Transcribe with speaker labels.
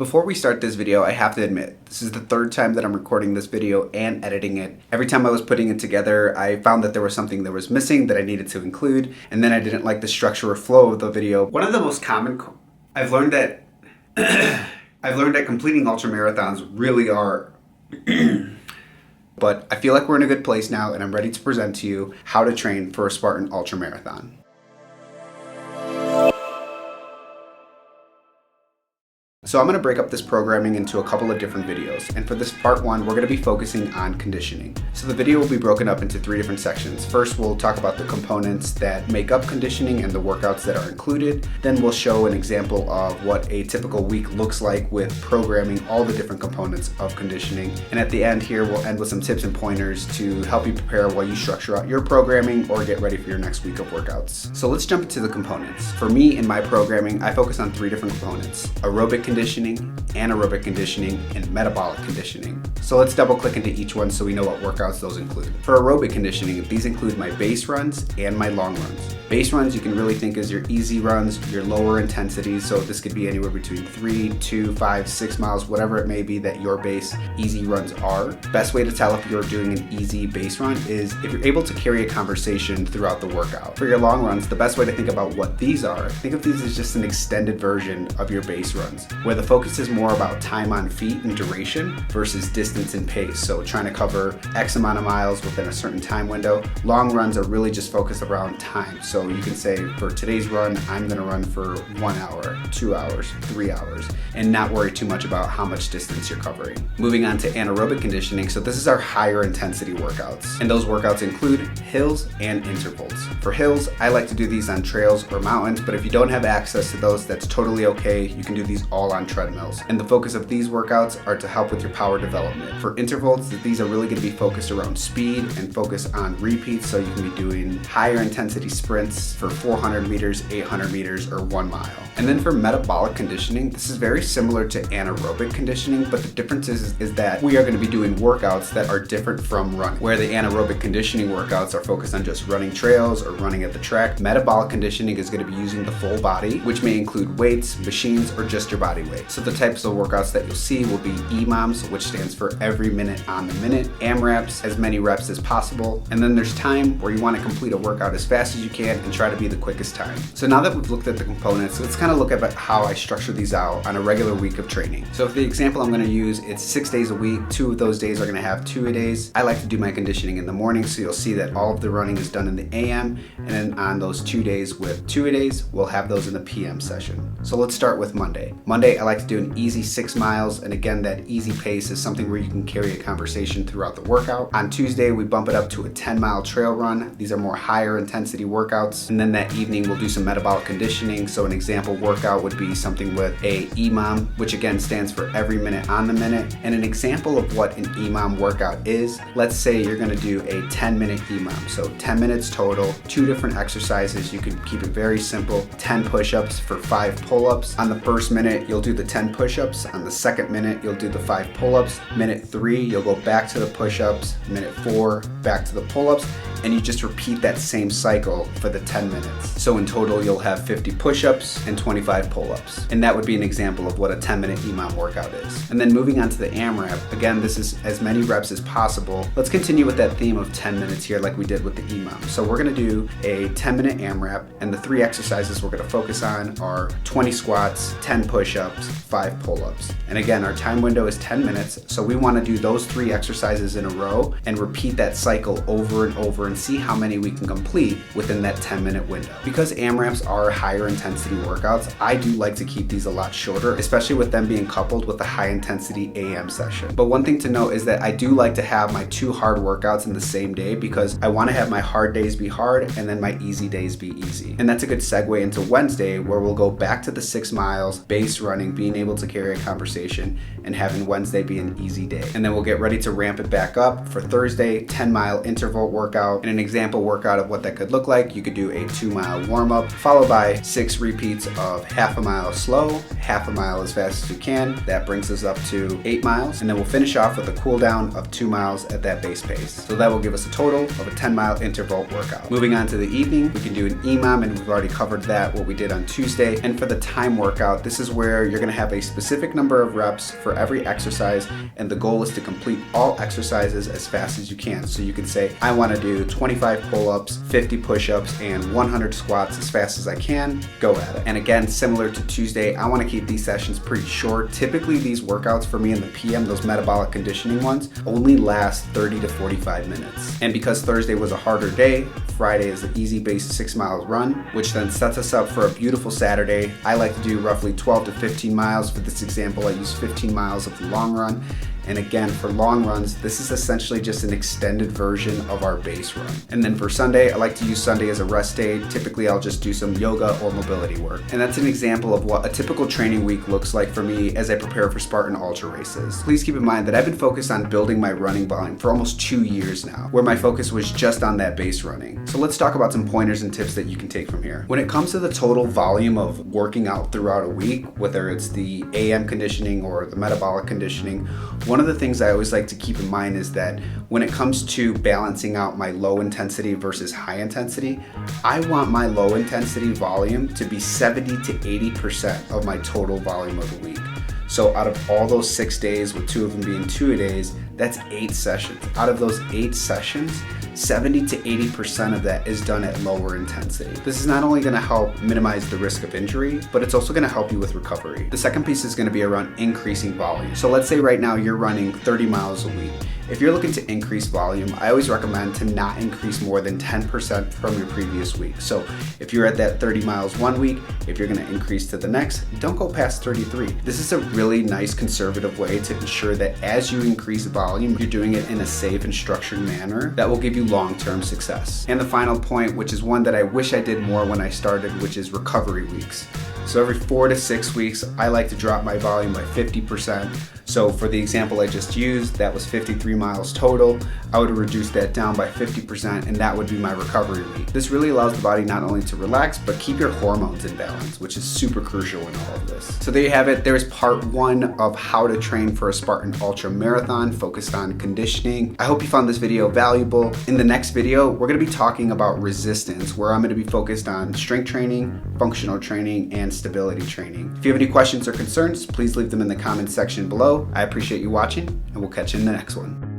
Speaker 1: Before we start this video, I have to admit, this is the third time that I'm recording this video and editing it. Every time I was putting it together, I found that there was something that was missing that I needed to include, and then I didn't like the structure or flow of the video. One of the most common, I've learned that completing ultra marathons really are, but I feel like we're in a good place now, and I'm ready to present to you how to train for a Spartan Ultra Marathon. So I'm going to break up this programming into a couple of different videos, and for this part one, we're going to be focusing on conditioning. So the video will be broken up into three different sections. First, we'll talk about the components that make up conditioning and the workouts that are included. Then we'll show an example of what a typical week looks like with programming all the different components of conditioning. And at the end here, we'll end with some tips and pointers to help you prepare while you structure out your programming or get ready for your next week of workouts. So let's jump into the components. For me, in my programming, I focus on three different components: aerobic conditioning, anaerobic conditioning, and metabolic conditioning. So let's double click into each one so we know what workouts those include. For aerobic conditioning, these include my base runs and my long runs. Base runs you can really think as your easy runs, your lower intensities, so this could be anywhere between 3, 2, 5, 6 miles, whatever it may be that your base easy runs are. Best way to tell if you're doing an easy base run is if you're able to carry a conversation throughout the workout. For your long runs, the best way to think about what these are, think of these as just an extended version of your base runs, where the focus is more about time on feet and duration versus distance and pace. So trying to cover X amount of miles within a certain time window. Long runs are really just focused around time. So you can say, for today's run, I'm gonna run for 1 hour, 2 hours, 3 hours, and not worry too much about how much distance you're covering. Moving on to anaerobic conditioning. So this is our higher intensity workouts. And those workouts include hills and intervals. For hills, I like to do these on trails or mountains, but if you don't have access to those, that's totally okay. You can do these all on treadmills. And the focus of these workouts are to help with your power development. For intervals, these are really going to be focused around speed and focus on repeats, so you can be doing higher intensity sprints for 400 meters, 800 meters, or 1 mile. And then for metabolic conditioning, this is very similar to anaerobic conditioning, but the difference is that we are going to be doing workouts that are different from running. Where the anaerobic conditioning workouts are focused on just running trails or running at the track, metabolic conditioning is going to be using the full body, which may include weights, machines, or just your body weight. So the types of workouts that you'll see will be Imams, which stands for every minute on the minute, Amraps, as many reps as possible, and then there's time, where you want to complete a workout as fast as you can and try to be the quickest time. So now that we've looked at the components, let's kind of look at how I structure these out on a regular week of training. So for the example I'm going to use, it's 6 days a week. 2 of those days are going to have 2-a-days. I like to do my conditioning in the morning, so you'll see that all of the running is done in the AM, and then on those 2 days with 2-a-days, we'll have those in the PM session. So let's start with Monday. Monday, I like to do an easy 6 miles, and again, that easy pace is something where you can carry a conversation throughout the workout. On Tuesday, we bump it up to a 10-mile trail run. These are more higher intensity workouts. And then that evening, we'll do some metabolic conditioning. So an example workout would be something with a Imam, which again stands for every minute on the minute. And an example of what an Imam workout is, let's say you're gonna do a 10-minute Imam. So 10 minutes total, 2 different exercises. You can keep it very simple. 10 push-ups for 5 pull-ups. On the first minute, you'll do the 10 push-ups. On the second minute, you'll do the 5 pull-ups. Minute 3, you'll go back to the push-ups. Minute 4, back to the pull-ups. And you just repeat that same cycle for the 10 minutes. So in total, you'll have 50 push-ups and 25 pull-ups. And that would be an example of what a 10-minute Imam workout is. And then moving on to the Amrap, again, this is as many reps as possible. Let's continue with that theme of 10 minutes here like we did with the Imam. So we're gonna do a 10-minute Amrap, and the 3 exercises we're gonna focus on are 20 squats, 10 push-ups, 5 pull-ups. And again, our time window is 10 minutes, so we wanna do those 3 exercises in a row and repeat that cycle over and over and see how many we can complete within that 10-minute window. Because AMRAPs are higher intensity workouts, I do like to keep these a lot shorter, especially with them being coupled with a high intensity AM session. But one thing to note is that I do like to have my 2 hard workouts in the same day, because I want to have my hard days be hard and then my easy days be easy. And that's a good segue into Wednesday, where we'll go back to the 6 miles, base running, being able to carry a conversation, and having Wednesday be an easy day. And then we'll get ready to ramp it back up for Thursday, 10-mile interval workout. workout. And an example workout of what that could look like, you could do a 2-mile warm-up followed by 6 repeats of half a mile slow, half a mile as fast as you can. That brings us up to 8 miles. And then we'll finish off with a cool down of 2 miles at that base pace. So that will give us a total of a 10-mile interval workout. Moving on to the evening, we can do an Imam, and we've already covered that, what we did on Tuesday. And for the time workout, this is where you're gonna have a specific number of reps for every exercise, and the goal is to complete all exercises as fast as you can. So you can say, I wanna do 25 pull-ups, 50 push-ups, and 100 squats as fast as I can, go at it. And again, similar to Tuesday, I wanna keep these sessions pretty short. Typically these workouts for me in the PM, those metabolic conditioning ones, only last 30 to 45 minutes. And because Thursday was a harder day, Friday is an easy base 6 miles run, which then sets us up for a beautiful Saturday. I like to do roughly 12 to 15 miles. For this example, I use 15 miles of the long run. And again, for long runs, this is essentially just an extended version of our base run. And then for Sunday, I like to use Sunday as a rest day. Typically, I'll just do some yoga or mobility work. And that's an example of what a typical training week looks like for me as I prepare for Spartan Ultra races. Please keep in mind that I've been focused on building my running volume for almost 2 years now, where my focus was just on that base running. So let's talk about some pointers and tips that you can take from here. When it comes to the total volume of working out throughout a week, whether it's the AM conditioning or the metabolic conditioning, one of the things I always like to keep in mind is that when it comes to balancing out my low intensity versus high intensity, I want my low intensity volume to be 70 to 80% of my total volume of the week. So out of all those 6 days, with 2 of them being 2-a-days, that's 8 sessions. Out of those 8 sessions, 70 to 80% of that is done at lower intensity. This is not only gonna help minimize the risk of injury, but it's also gonna help you with recovery. The second piece is gonna be around increasing volume. So let's say right now you're running 30 miles a week. If you're looking to increase volume, I always recommend to not increase more than 10% from your previous week. So if you're at that 30 miles one week, if you're gonna increase to the next, don't go past 33. This is a really nice conservative way to ensure that as you increase volume, you're doing it in a safe and structured manner that will give you long-term success. And the final point, which is one that I wish I did more when I started, which is recovery weeks. So every 4 to 6 weeks, I like to drop my volume by 50%. So for the example I just used, that was 53 miles total. I would reduce that down by 50%, and that would be my recovery week. This really allows the body not only to relax, but keep your hormones in balance, which is super crucial in all of this. So there you have it. There's part 1 of how to train for a Spartan Ultra Marathon focused on conditioning. I hope you found this video valuable. In the next video, we're gonna be talking about resistance, where I'm gonna be focused on strength training, functional training, and stability training. If you have any questions or concerns, please leave them in the comment section below. I appreciate you watching, and we'll catch you in the next one.